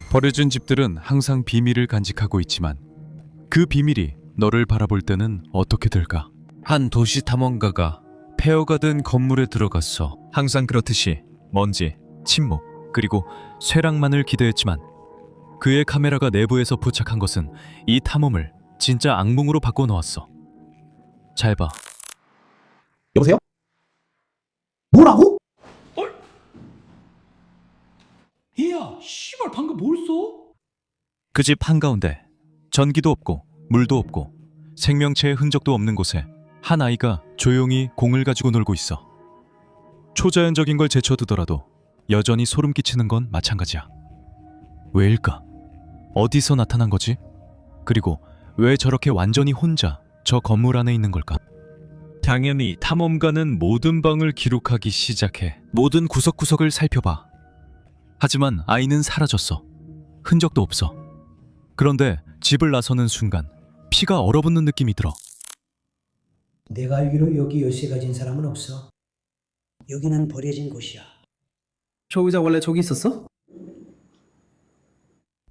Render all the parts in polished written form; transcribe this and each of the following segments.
버려진 집들은 항상 비밀을 간직하고 있지만 그 비밀이 너를 바라볼 때는 어떻게 될까? 한 도시 탐험가가 폐허가 된 건물에 들어갔어. 항상 그렇듯이 먼지, 침묵, 그리고 쇠락만을 기대했지만 그의 카메라가 내부에서 포착한 것은 이 탐험을 진짜 악몽으로 바꿔놓았어. 잘 봐. 여보세요? 뭐라고? 얘야, 씨발 방금 뭘 써? 그 집 한가운데 전기도 없고 물도 없고 생명체의 흔적도 없는 곳에 한 아이가 조용히 공을 가지고 놀고 있어. 초자연적인 걸 제쳐두더라도 여전히 소름 끼치는 건 마찬가지야. 왜일까? 어디서 나타난 거지? 그리고 왜 저렇게 완전히 혼자 저 건물 안에 있는 걸까? 당연히 탐험가는 모든 방을 기록하기 시작해. 모든 구석구석을 살펴봐. 하지만 아이는 사라졌어. 흔적도 없어. 그런데 집을 나서는 순간 피가 얼어붙는 느낌이 들어. 내가 알기로 여기 열쇠 가진 사람은 없어. 여기는 버려진 곳이야. 저 의자 원래 저기 있었어?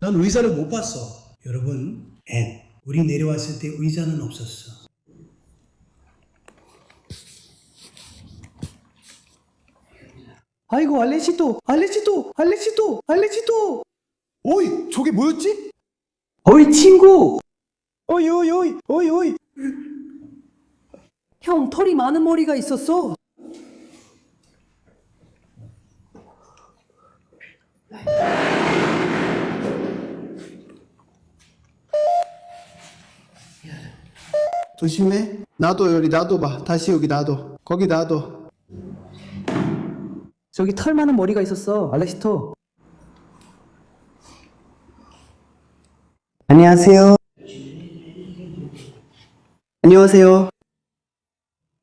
난 의자를 못 봤어. 여러분, 우리 내려왔을 때 의자는 없었어. 아이고, 알레시토! 어이, 저게 뭐였지? 어이, 친구! 어이. 형, 털이 많은 머리가 있었어. 조심해. 놔둬, 여기 놔둬봐. 다시 여기 놔둬. 거기 놔둬. 저기 털 많은 머리가 있었어, 알레시토. 안녕하세요.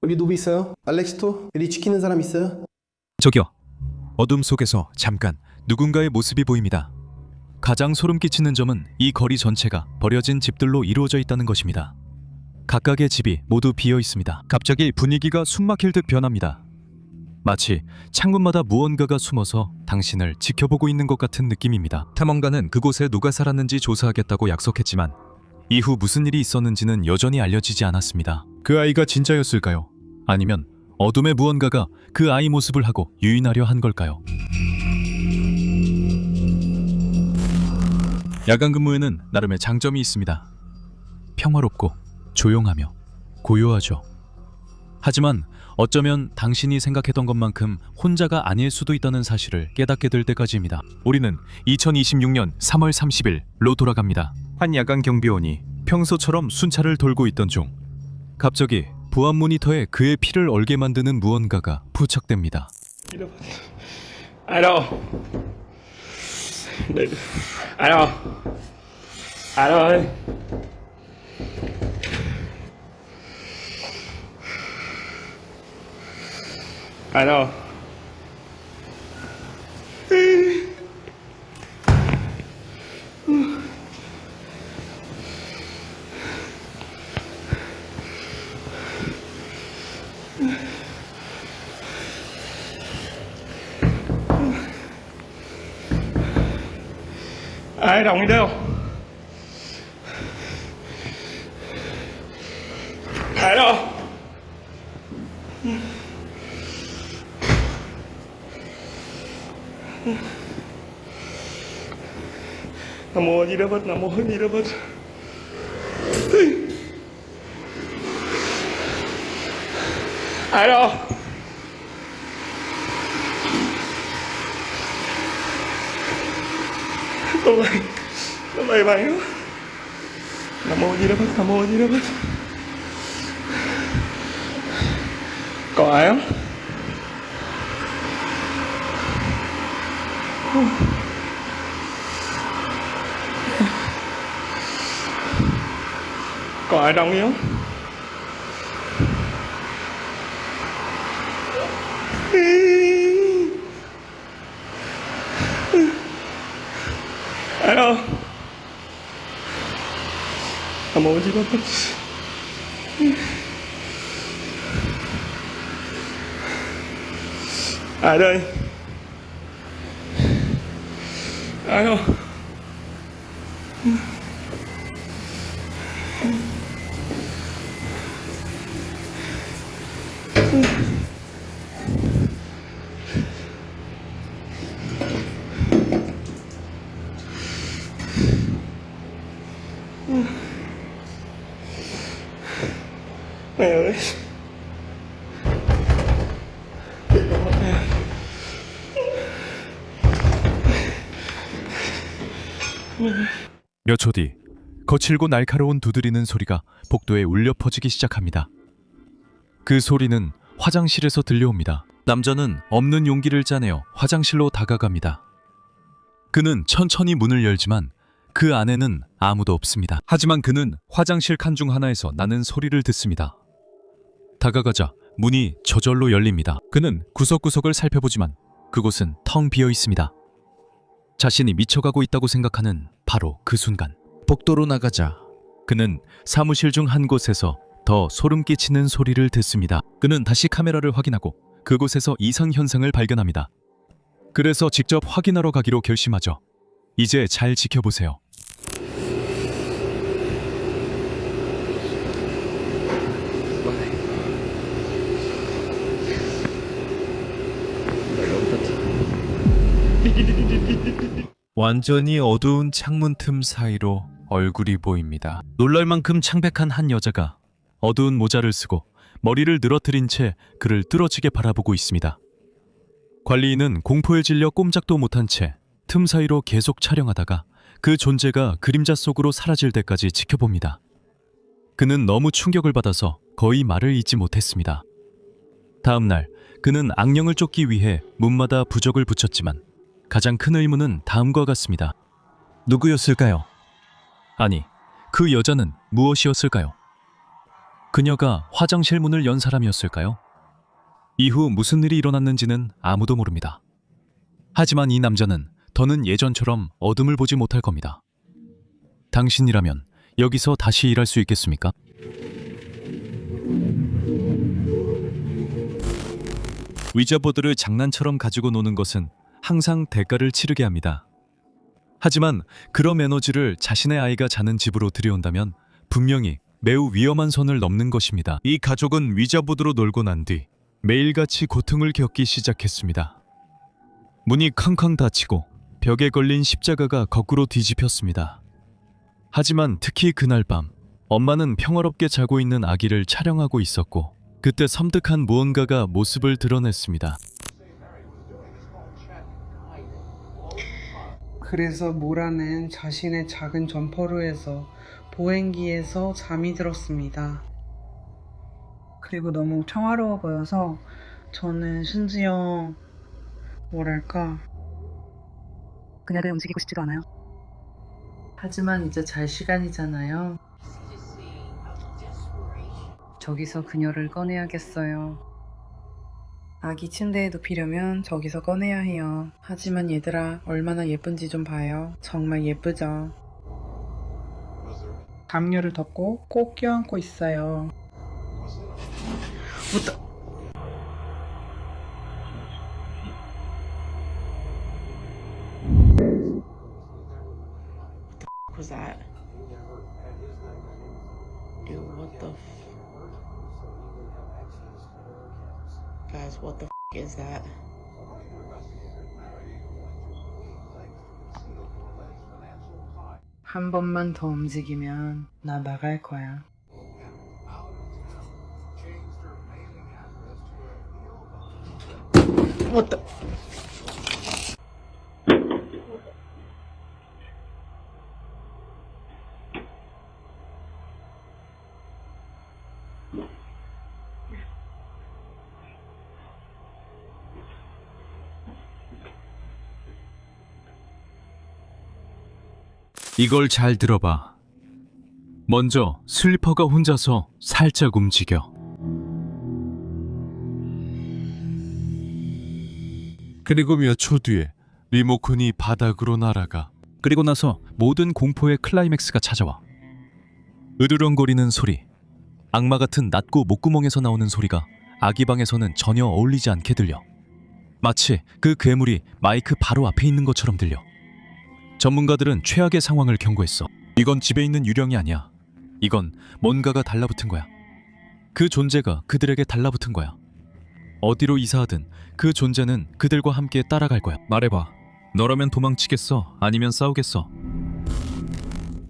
여기 누구 있어요? 알렉시토? 여기 지키는 사람 있어요? 저기요. 어둠 속에서 잠깐 누군가의 모습이 보입니다. 가장 소름 끼치는 점은 이 거리 전체가 버려진 집들로 이루어져 있다는 것입니다. 각각의 집이 모두 비어 있습니다. 갑자기 분위기가 숨막힐 듯 변합니다. 마치 창문마다 무언가가 숨어서 당신을 지켜보고 있는 것 같은 느낌입니다. 탐험가는 그곳에 누가 살았는지 조사하겠다고 약속했지만 이후 무슨 일이 있었는지는 여전히 알려지지 않았습니다. 그 아이가 진짜였을까요? 아니면 어둠의 무언가가 그 아이 모습을 하고 유인하려 한 걸까요? 야간 근무에는 나름의 장점이 있습니다. 평화롭고 조용하며 고요하죠. 하지만 어쩌면 당신이 생각했던 것만큼 혼자가 아닐 수도 있다는 사실을 깨닫게 될 때까지입니다. 우리는 2026년 3월 30일로 돌아갑니다. 한 야간 경비원이 평소처럼 순찰을 돌고 있던 중 갑자기 보안 모니터에 그의 피를 얼게 만드는 무언가가 포착됩니다. Alo. Alo. Alo ơi. Alo. Ai đồng đi đâu? Ai đâu? Nam mô Di Đà Phật, Nam mô Di Đà Phật. Ai đâu? Tôi lầy mày quá. Nam mô Di Đà Phật, Nam mô Di Đà Phật. Có ai không? Có ai trong không? Ai đâu? Nam mô Di Đà Phật. Ai đây? Ai không? Mẹ ơi. 몇 초 뒤 거칠고 날카로운 두드리는 소리가 복도에 울려 퍼지기 시작합니다. 그 소리는 화장실에서 들려옵니다. 남자는 없는 용기를 짜내어 화장실로 다가갑니다. 그는 천천히 문을 열지만 그 안에는 아무도 없습니다. 하지만 그는 화장실 칸 중 하나에서 나는 소리를 듣습니다. 다가가자 문이 저절로 열립니다. 그는 구석구석을 살펴보지만 그곳은 텅 비어 있습니다. 자신이 미쳐가고 있다고 생각하는 바로 그 순간 복도로 나가자 그는 사무실 중 한 곳에서 더 소름 끼치는 소리를 듣습니다. 그는 다시 카메라를 확인하고 그곳에서 이상 현상을 발견합니다. 그래서 직접 확인하러 가기로 결심하죠. 이제 잘 지켜보세요. 완전히 어두운 창문 틈 사이로 얼굴이 보입니다. 놀랄 만큼 창백한 한 여자가 어두운 모자를 쓰고 머리를 늘어뜨린 채 그를 뚫어지게 바라보고 있습니다. 관리인은 공포에 질려 꼼짝도 못한 채 틈 사이로 계속 촬영하다가 그 존재가 그림자 속으로 사라질 때까지 지켜봅니다. 그는 너무 충격을 받아서 거의 말을 잇지 못했습니다. 다음 날 그는 악령을 쫓기 위해 문마다 부적을 붙였지만 가장 큰 의문은 다음과 같습니다. 누구였을까요? 아니, 그 여자는 무엇이었을까요? 그녀가 화장실 문을 연 사람이었을까요? 이후 무슨 일이 일어났는지는 아무도 모릅니다. 하지만 이 남자는 더는 예전처럼 어둠을 보지 못할 겁니다. 당신이라면 여기서 다시 일할 수 있겠습니까? 위자보드를 장난처럼 가지고 노는 것은 항상 대가를 치르게 합니다. 하지만 그런 에너지를 자신의 아이가 자는 집으로 들여온다면 분명히 매우 위험한 선을 넘는 것입니다. 이 가족은 위자보드로 놀고 난 뒤 매일같이 고통을 겪기 시작했습니다. 문이 쾅쾅 닫히고 벽에 걸린 십자가가 거꾸로 뒤집혔습니다. 하지만 특히 그날 밤 엄마는 평화롭게 자고 있는 아기를 촬영하고 있었고 그때 섬뜩한 무언가가 모습을 드러냈습니다. 그래서 모라는 자신의 작은 점퍼로 해서 보행기에서 잠이 들었습니다. 그리고 너무 평화로워 보여서 저는 심지어 뭐랄까 그녀를 움직이고 싶지도 않아요. 하지만 이제 잘 시간이잖아요. 저기서 그녀를 꺼내야겠어요. 아기 침대에 눕히려면 저기서 꺼내야 해요. 하지만 얘들아, 얼마나 예쁜지 좀 봐요. 정말 예쁘죠? 담요를 덮고 꼭 껴안고 있어요. Was that? Dude, what the guys, what the is that? 한 번만 더 움직이면 나 나갈 거야. What the? 이걸 잘 들어봐. 먼저 슬리퍼가 혼자서 살짝 움직여. 그리고 몇 초 뒤에 리모컨이 바닥으로 날아가. 그리고 나서 모든 공포의 클라이맥스가 찾아와. 으르렁거리는 소리, 악마 같은 낮고 목구멍에서 나오는 소리가 아기 방에서는 전혀 어울리지 않게 들려. 마치 그 괴물이 마이크 바로 앞에 있는 것처럼 들려. 전문가들은 최악의 상황을 경고했어. 이건 집에 있는 유령이 아니야. 이건 뭔가가 달라붙은 거야. 그 존재가 그들에게 달라붙은 거야. 어디로 이사하든 그 존재는 그들과 함께 따라갈 거야. 말해봐. 너라면 도망치겠어? 아니면 싸우겠어?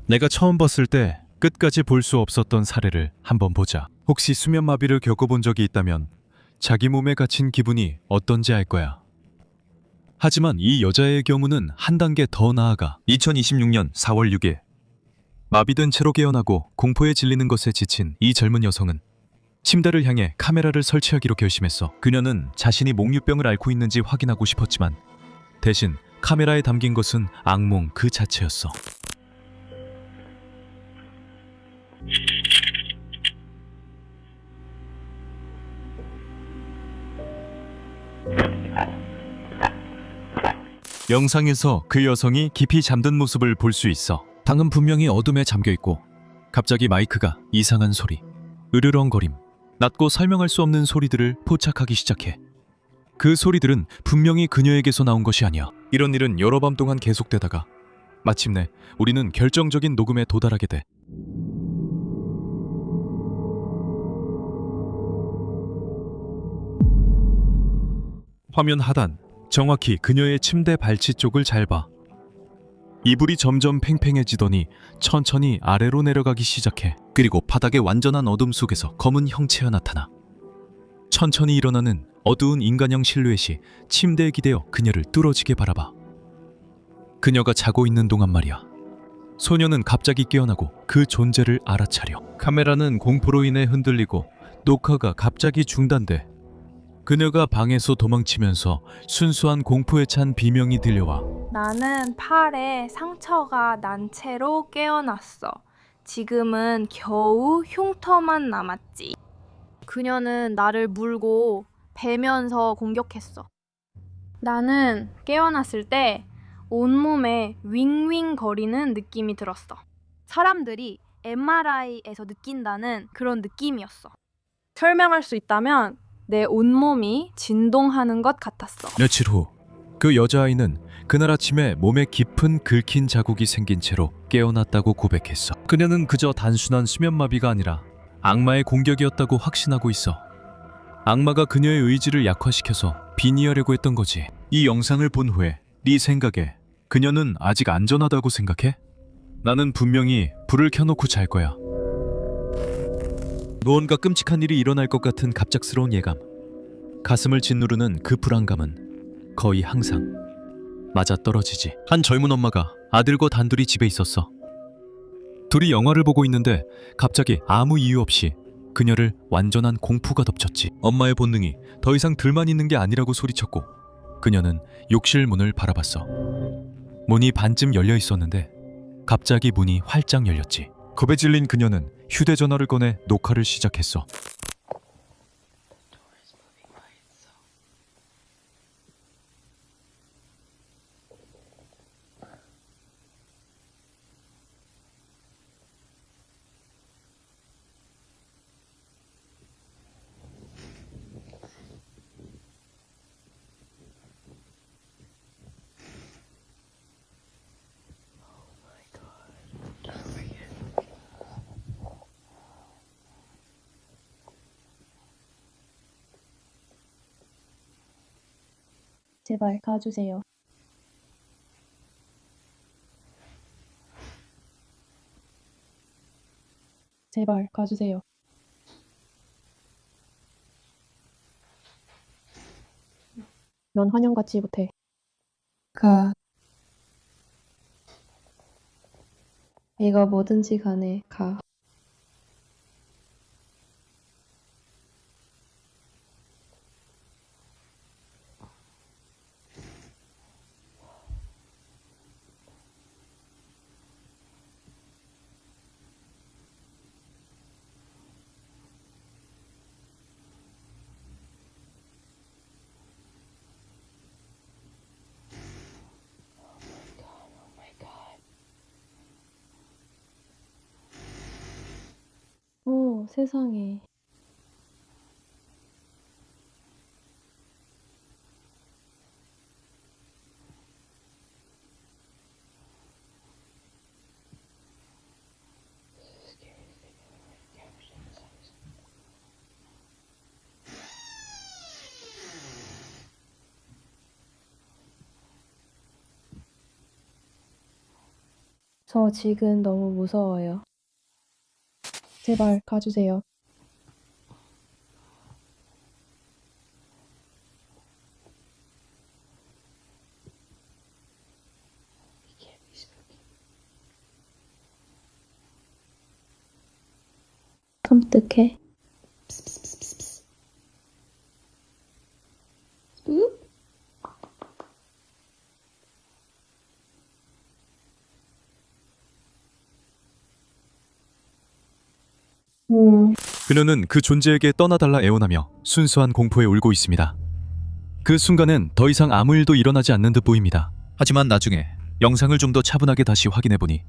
내가 처음 봤을 때 끝까지 볼 수 없었던 사례를 한번 보자. 혹시 수면마비를 겪어본 적이 있다면 자기 몸에 갇힌 기분이 어떤지 알 거야. 하지만 이 여자의 경우는 한 단계 더 나아가 2026년 4월 6일 마비된 채로 깨어나고 공포에 질리는 것에 지친 이 젊은 여성은 침대를 향해 카메라를 설치하기로 결심했어. 그녀는 자신이 몽유병을 앓고 있는지 확인하고 싶었지만 대신 카메라에 담긴 것은 악몽 그 자체였어. 영상에서 그 여성이 깊이 잠든 모습을 볼 수 있어. 방은 분명히 어둠에 잠겨 있고 갑자기 마이크가 이상한 소리, 으르렁거림, 낮고 설명할 수 없는 소리들을 포착하기 시작해. 그 소리들은 분명히 그녀에게서 나온 것이 아니야. 이런 일은 여러 밤 동안 계속되다가 마침내 우리는 결정적인 녹음에 도달하게 돼. 화면 하단, 정확히 그녀의 침대 발치 쪽을 잘 봐. 이불이 점점 팽팽해지더니 천천히 아래로 내려가기 시작해. 그리고 바닥의 완전한 어둠 속에서 검은 형체가 나타나. 천천히 일어나는 어두운 인간형 실루엣이 침대에 기대어 그녀를 뚫어지게 바라봐. 그녀가 자고 있는 동안 말이야. 소녀는 갑자기 깨어나고 그 존재를 알아차려. 카메라는 공포로 인해 흔들리고 녹화가 갑자기 중단돼. 그녀가 방에서 도망치면서 순수한 공포에 찬 비명이 들려와. 나는 팔에 상처가 난 채로 깨어났어. 지금은 겨우 흉터만 남았지. 그녀는 나를 물고 베면서 공격했어. 나는 깨어났을 때 온몸에 윙윙 거리는 느낌이 들었어. 사람들이 MRI에서 느낀다는 그런 느낌이었어. 설명할 수 있다면 내 온몸이 진동하는 것 같았어. 며칠 후 그 여자아이는 그날 아침에 몸에 깊은 긁힌 자국이 생긴 채로 깨어났다고 고백했어. 그녀는 그저 단순한 수면마비가 아니라 악마의 공격이었다고 확신하고 있어. 악마가 그녀의 의지를 약화시켜서 빙의하려고 했던 거지. 이 영상을 본 후에 네 생각에 그녀는 아직 안전하다고 생각해? 나는 분명히 불을 켜놓고 잘 거야. 무언가 끔찍한 일이 일어날 것 같은 갑작스러운 예감. 가슴을 짓누르는 그 불안감은 거의 항상 맞아떨어지지. 한 젊은 엄마가 아들과 단둘이 집에 있었어. 둘이 영화를 보고 있는데 갑자기 아무 이유 없이 그녀를 완전한 공포가 덮쳤지. 엄마의 본능이 더 이상 들만 있는 게 아니라고 소리쳤고 그녀는 욕실 문을 바라봤어. 문이 반쯤 열려 있었는데 갑자기 문이 활짝 열렸지. 겁에 질린 그녀는 휴대전화를 꺼내 녹화를 시작했어. 제발 가주세요. 제발 가주세요. 넌 환영받지 못해. 가. 이거 뭐든지 간에 가. 오, 세상에. 저 지금 너무 무서워요. 제발 가주세요. 섬뜩해. 그녀는 그 존재에게 떠나달라 애원하며 순수한 공포에 울고 있습니다. 그 순간엔 더 이상 아무 일도 일어나지 않는 듯 보입니다. 하지만 나중에 영상을 좀 더 차분하게 다시 확인해보니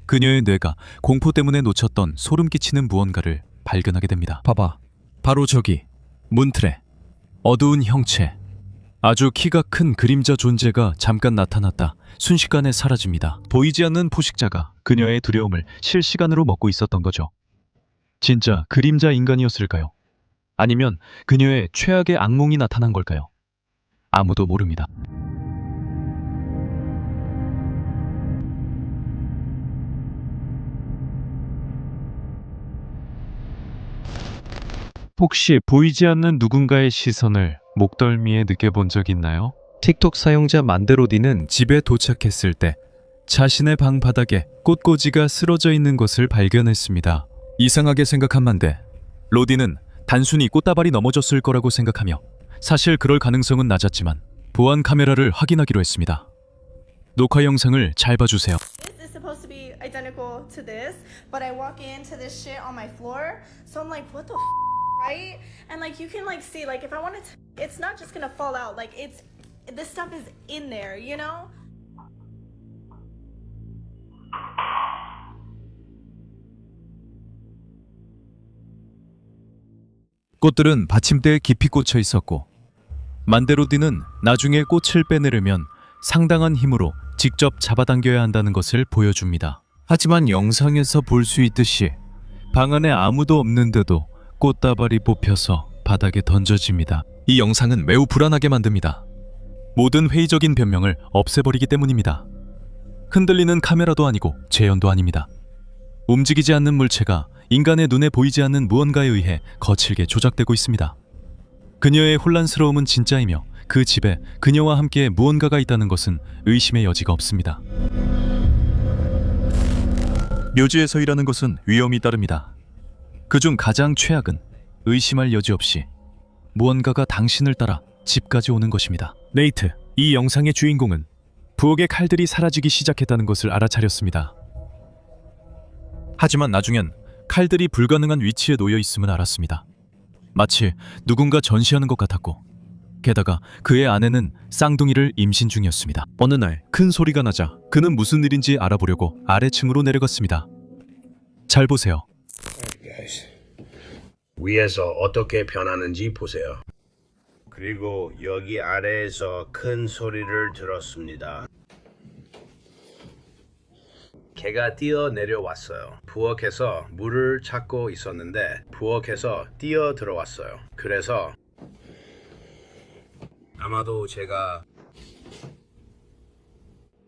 그녀의 뇌가 공포 때문에 놓쳤던 소름 끼치는 무언가를 발견하게 됩니다. 봐봐. 바로 저기 문틀에 어두운 형체, 아주 키가 큰 그림자 존재가 잠깐 나타났다 순식간에 사라집니다. 보이지 않는 포식자가 그녀의 두려움을 실시간으로 먹고 있었던 거죠. 진짜 그림자 인간이었을까요? 아니면 그녀의 최악의 악몽이 나타난 걸까요? 아무도 모릅니다. 혹시 보이지 않는 누군가의 시선을 목덜미에 느껴본 적 있나요? 틱톡 사용자 만데로디는 집에 도착했을 때 자신의 방 바닥에 꽃꽂이가 쓰러져 있는 것을 발견했습니다. 이상하게 생각한 만데, 로디는 단순히 꽃다발이 넘어졌을 거라고 생각하며 사실 그럴 가능성은 낮았지만 보안 카메라를 확인하기로 했습니다. 녹화 영상을 잘 봐주세요. This is supposed to be identical to this, but I walk into this shit on my floor, so I'm like, what the right? And like you can like see, like if I wanted to, it's not just gonna fall out. Like this stuff is in there, you know? 꽃들은 받침대에 깊이 꽂혀 있었고 만데로디는 나중에 꽃을 빼내려면 상당한 힘으로 직접 잡아당겨야 한다는 것을 보여줍니다. 하지만 영상에서 볼 수 있듯이 방 안에 아무도 없는데도 꽃다발이 뽑혀서 바닥에 던져집니다. 이 영상은 매우 불안하게 만듭니다. 모든 회의적인 변명을 없애버리기 때문입니다. 흔들리는 카메라도 아니고 재현도 아닙니다. 움직이지 않는 물체가 인간의 눈에 보이지 않는 무언가에 의해 거칠게 조작되고 있습니다. 그녀의 혼란스러움은 진짜이며 그 집에 그녀와 함께 무언가가 있다는 것은 의심의 여지가 없습니다. 묘지에서 일하는 것은 위험이 따릅니다. 그중 가장 최악은 의심할 여지 없이 무언가가 당신을 따라 집까지 오는 것입니다. 네이트, 이 영상의 주인공은 부엌의 칼들이 사라지기 시작했다는 것을 알아차렸습니다. 하지만 나중엔 칼들이 불가능한 위치에 놓여 있음을 알았습니다. 마치 누군가 전시하는 것 같았고, 게다가 그의 아내는 쌍둥이를 임신 중이었습니다. 어느 날 큰 소리가 나자 그는 무슨 일인지 알아보려고 아래층으로 내려갔습니다. 잘 보세요. 위에서 어떻게 변하는지 보세요. 그리고 여기 아래에서 큰 소리를 들었습니다. 개가 뛰어 내려왔어요. 부엌에서 물을 찾고 있었는데 부엌에서 뛰어 들어왔어요. 그래서 아마도 제가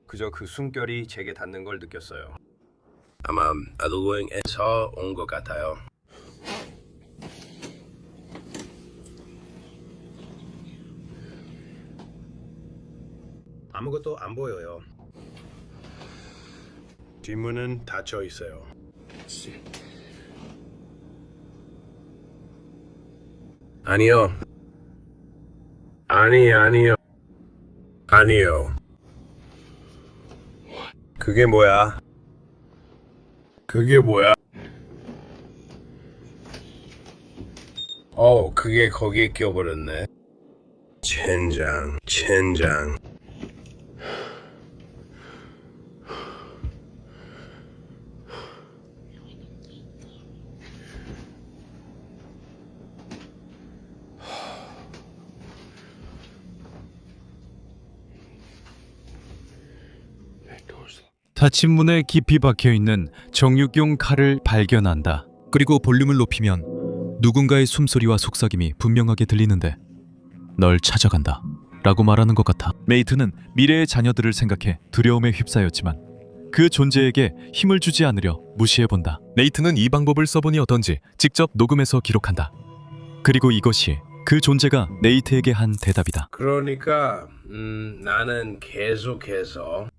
그저 그 숨결이 제게 닿는 걸 느꼈어요. 아마 알루잉에서 온 것 같아요. 아무것도 안 보여요. 뒷문은 닫혀 있어요. 아니요. 아니요. 그게 뭐야? 그게 거기에 껴버렸네. 젠장. 닫힌 문에 깊이 박혀있는 정육용 칼을 발견한다. 그리고 볼륨을 높이면 누군가의 숨소리와 속삭임이 분명하게 들리는데 널 찾아간다 라고 말하는 것 같아. 메이트는 미래의 자녀들을 생각해 두려움에 휩싸였지만 그 존재에게 힘을 주지 않으려 무시해본다. 네이트는 이 방법을 써보니 어떤지 직접 녹음해서 기록한다. 그리고 이것이 그 존재가 네이트에게 한 대답이다. 그러니까 나는 계속해서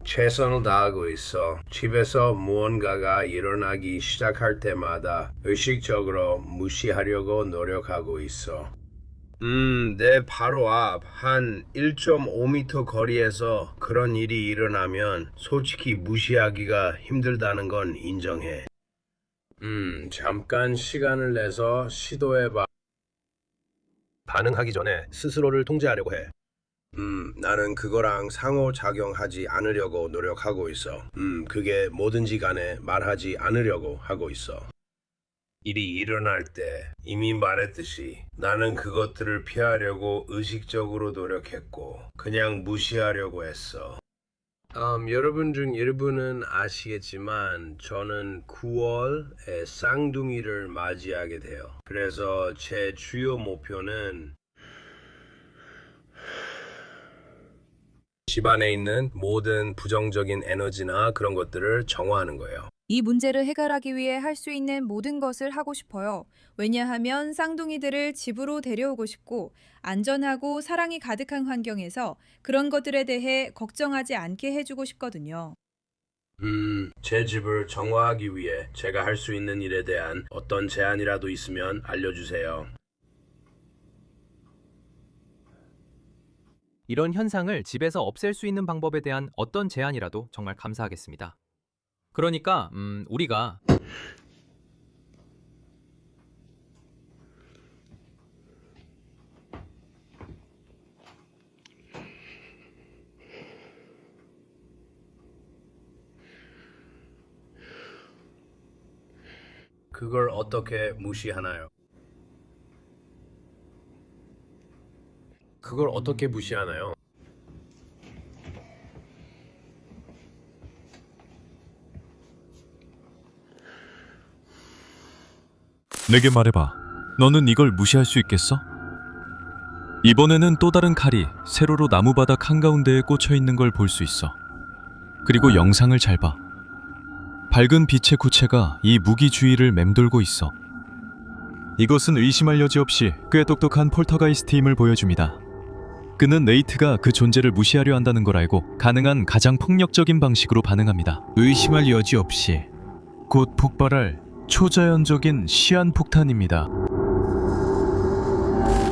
최선을 다하고 있어. 집에서 무언가가 일어나기 시작할 때마다 의식적으로 무시하려고 노력하고 있어. 내 바로 앞 한 1.5m 거리에서 그런 일이 일어나면 솔직히 무시하기가 힘들다는 건 인정해. 잠깐 시간을 내서 시도해봐. 반응하기 전에 스스로를 통제하려고 해. 나는 그거랑 상호작용하지 않으려고 노력하고 있어. 그게 뭐든지 간에 말하지 않으려고 하고 있어. 일이 일어날 때 이미 말했듯이 나는 그것들을 피하려고 의식적으로 노력했고 그냥 무시하려고 했어. 여러분 중 일부는 아시겠지만 저는 9월에 쌍둥이를 맞이하게 돼요. 그래서 제 주요 목표는 집안에 있는 모든 부정적인 에너지나 그런 것들을 정화하는 거예요. 이 문제를 해결하기 위해 할 수 있는 모든 것을 하고 싶어요. 왜냐하면 쌍둥이들을 집으로 데려오고 싶고 안전하고 사랑이 가득한 환경에서 그런 것들에 대해 걱정하지 않게 해주고 싶거든요. 제 집을 정화하기 위해 제가 할 수 있는 일에 대한 어떤 제안이라도 있으면 알려주세요. 이런 현상을 집에서 없앨 수 있는 방법에 대한 어떤 제안이라도 정말 감사하겠습니다. 그러니까 우리가 그걸 어떻게 무시하나요? 그걸 어떻게 무시하나요? 내게 말해봐. 너는 이걸 무시할 수 있겠어? 이번에는 또 다른 칼이 세로로 나무바닥 한가운데에 꽂혀 있는 걸 볼 수 있어. 그리고 영상을 잘 봐. 밝은 빛의 구체가 이 무기 주위를 맴돌고 있어. 이것은 의심할 여지 없이 꽤 똑똑한 폴터가이스트임을 보여줍니다. 그는 네이트가 그 존재를 무시하려 한다는 걸 알고 가능한 가장 폭력적인 방식으로 반응합니다. 의심할 여지 없이 곧 폭발할 초자연적인 시한폭탄입니다.